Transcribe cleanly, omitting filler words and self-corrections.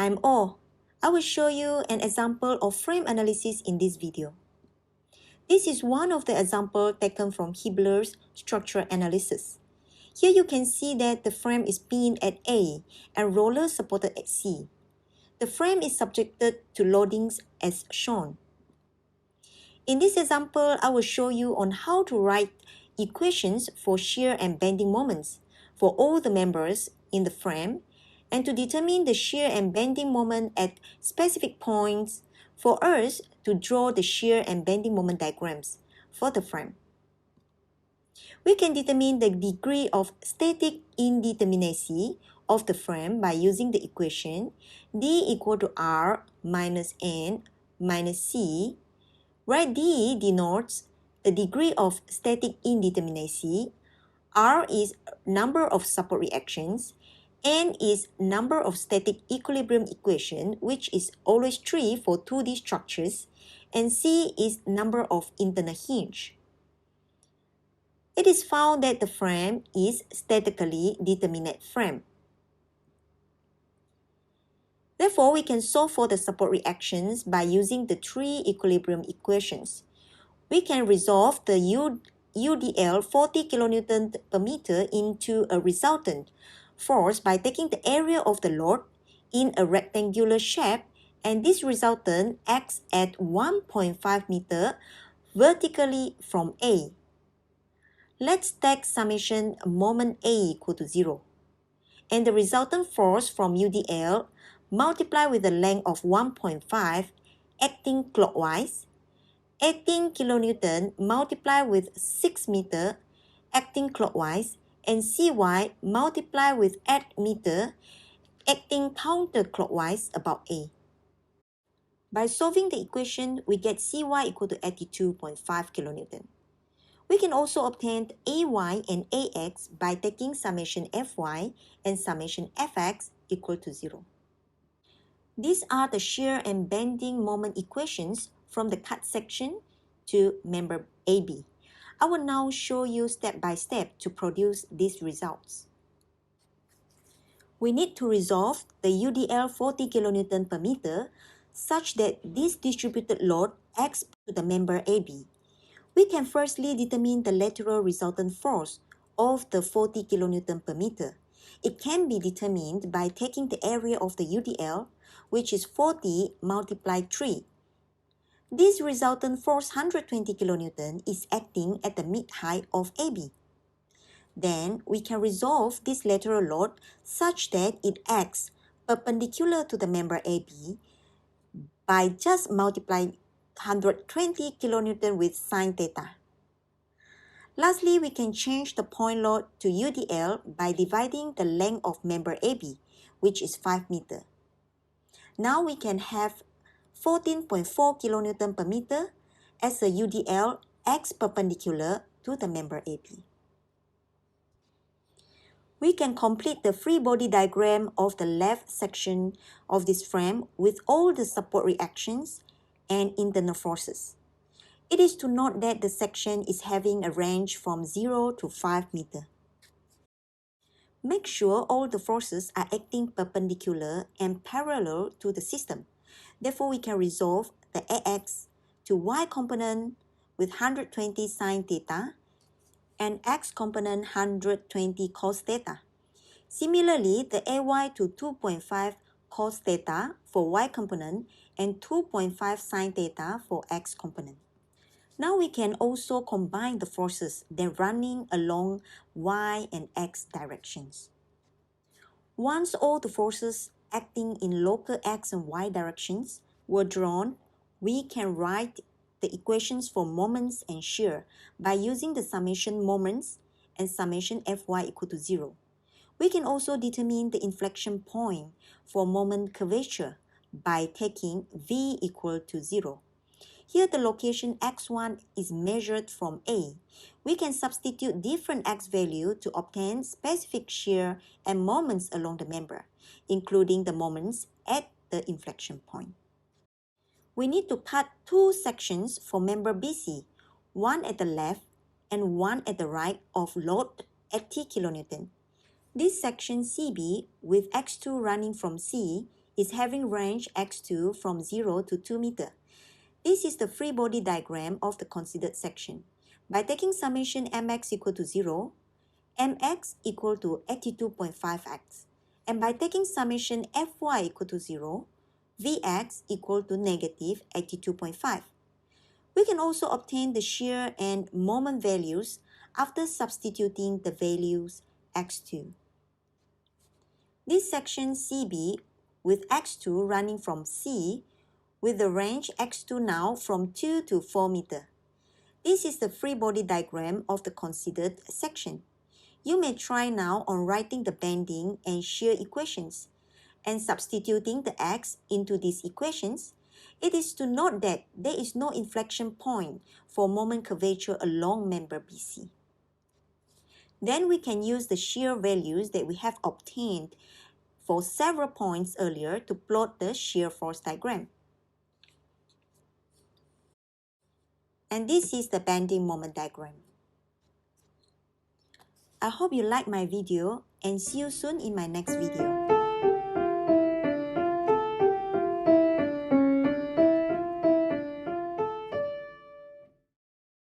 I'm O. I will show you an example of frame analysis in this video. This is one of the examples taken from Hibbeler's structural analysis. Here you can see that the frame is pinned at A and roller supported at C. The frame is subjected to loadings as shown. In this example, I will show you on how to write equations for shear and bending moments for all the members in the frame and to determine the shear and bending moment at specific points for us to draw the shear and bending moment diagrams for the frame. We can determine the degree of static indeterminacy of the frame by using the equation D equal to R minus N minus C, where D denotes the degree of static indeterminacy, R is number of support reactions, N is number of static equilibrium equation, which is always 3 for 2D structures, and C is number of internal hinge. It is found that the frame is statically determinate frame. Therefore, we can solve for the support reactions by using the three equilibrium equations. We can resolve the UDL 40 kN per meter into a resultant force by taking the area of the load in a rectangular shape, and this resultant acts at 1.5 meter vertically from A. Let's take summation moment A equal to 0. And the resultant force from UDL multiplied with the length of 1.5 acting clockwise, 18 kN multiplied with 6 meter acting clockwise, and Cy multiplied with 8 meter acting counterclockwise about A. By solving the equation, we get Cy equal to 82.5 kN. We can also obtain Ay and Ax by taking summation Fy and summation Fx equal to 0. These are the shear and bending moment equations from the cut section to member AB. I will now show you step by step to produce these results. We need to resolve the UDL 40 kN per meter such that this distributed load acts to the member AB. We can firstly determine the lateral resultant force of the 40 kN per meter. It can be determined by taking the area of the UDL, which is 40 multiplied 3. This resultant force 120 kN is acting at the mid-height of AB. Then we can resolve this lateral load such that it acts perpendicular to the member AB by just multiplying 120 kN with sine theta. Lastly, we can change the point load to UDL by dividing the length of member AB, which is 5 meter. Now we can have 14.4 kN per meter as the UDL acts perpendicular to the member AB. We can complete the free body diagram of the left section of this frame with all the support reactions and internal forces. It is to note that the section is having a range from 0 to 5 meter. Make sure all the forces are acting perpendicular and parallel to the system. Therefore, we can resolve the AX to Y component with 120 sine theta and X component 120 cos theta. Similarly, the AY to 2.5 cos theta for Y component and 2.5 sine theta for X component. Now we can also combine the forces that running along Y and X directions. Once all the forces acting in local X and Y directions were drawn, we can write the equations for moments and shear by using the summation moments and summation Fy equal to 0. We can also determine the inflection point for moment curvature by taking V equal to 0. Here the location x1 is measured from A. We can substitute different x value to obtain specific shear and moments along the member, including the moments at the inflection point. We need to cut two sections for member BC, one at the left and one at the right of load at T kN. This section CB with x2 running from C is having range x2 from 0 to 2 meter. This is the free body diagram of the considered section. By taking summation mx equal to 0, mx equal to 82.5x. And by taking summation fy equal to 0, vx equal to negative 82.5. We can also obtain the shear and moment values after substituting the values x2. This section CB with x2 running from C with the range x2 now from 2 to 4 meter. This is the free body diagram of the considered section. You may try now on writing the bending and shear equations and substituting the x into these equations. It is to note that there is no inflection point for moment curvature along member BC. Then we can use the shear values that we have obtained for several points earlier to plot the shear force diagram. And this is the bending moment diagram. I hope you like my video and see you soon in my next video.